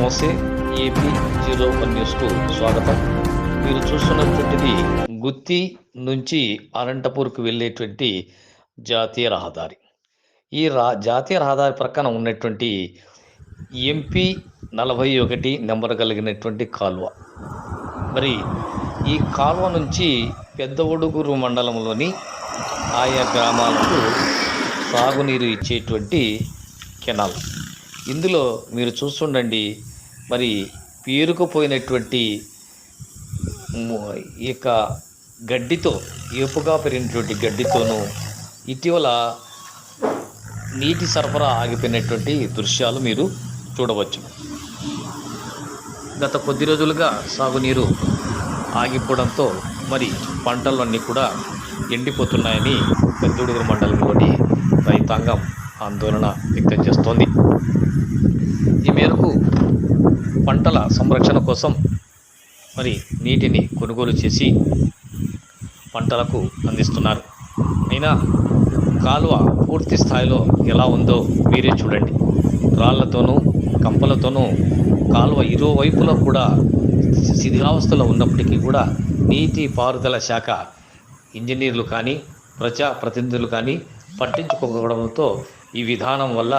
నమస్తే. AP01 న్యూస్కు స్వాగతం. మీరు చూస్తున్నటువంటిది గుత్తి నుంచి అనంతపూర్కు వెళ్ళేటువంటి జాతీయ రహదారి. ఈ జాతీయ రహదారి ప్రక్కన ఉన్నటువంటి MP41 నెంబర్ కలిగినటువంటి కాలువ. మరి ఈ కాలువ నుంచి పెద్ద ఒడుగురు మండలంలోని ఆయా గ్రామాలకు సాగునీరు ఇచ్చేటువంటి కెనాల్. ఇందులో మీరు చూస్తుండండి, మరి పేరుకుపోయినటువంటి ఈ యొక్క గడ్డితో, ఏపుగా పెరిగినటువంటి గడ్డితోనూ ఇటీవల నీటి సరఫరా ఆగిపోయినటువంటి దృశ్యాలు మీరు చూడవచ్చు. గత కొద్ది రోజులుగా సాగునీరు ఆగిపోవడంతో మరి పంటలన్నీ కూడా ఎండిపోతున్నాయని పెద్దొడుగురు మండలంలోని రైతాంగం ఆందోళన వ్యక్తం చేస్తోంది. ఈ మేరకు పంటల సంరక్షణ కోసం మరి నీటిని కొనుగోలు చేసి పంటలకు అందిస్తున్నారు. అయినా కాలువ పూర్తి స్థాయిలో ఎలా ఉందో మీరే చూడండి. రాళ్లతోనూ కంపలతోనూ కాలువ ఇరువైపులా కూడా శిథిలావస్థలో ఉన్నప్పటికీ కూడా నీటి పారుదల శాఖ ఇంజనీర్లు కానీ ప్రజాప్రతినిధులు కానీ పట్టించుకోకపోవడంతో ఈ విధానం వల్ల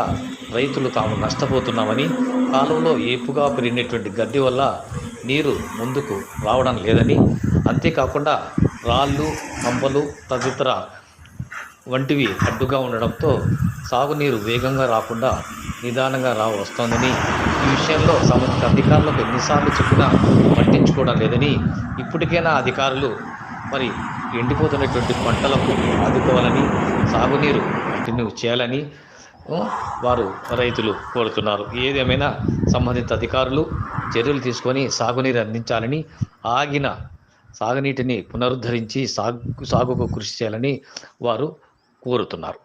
రైతులు తాము నష్టపోతున్నామని, కాలువలో ఏపుగా పెరిగినటువంటి గడ్డి వల్ల నీరు ముందుకు రావడం లేదని, అంతేకాకుండా రాళ్ళు, కంపలు తదితర వంటివి అడ్డుగా ఉండడంతో సాగునీరు వేగంగా రాకుండా నిదానంగా వస్తోందని, ఈ విషయంలో సంబంధిత అధికారులకు ఎన్నిసార్లు చెప్పినా పట్టించుకోవడం లేదని, ఇప్పటికైనా అధికారులు మరి ఎండిపోతున్నటువంటి పంటలకు ఆదుకోవాలని, సాగునీరు కంటిన్యూ చేయాలని వారు రైతులు కోరుతున్నారు. ఏదేమైనా సంబంధిత అధికారులు చర్యలు తీసుకొని సాగునీరు అందించాలని, ఆగిన సాగునీటిని పునరుద్ధరించి సాగుకు కృషి చేయాలని వారు కోరుతున్నారు.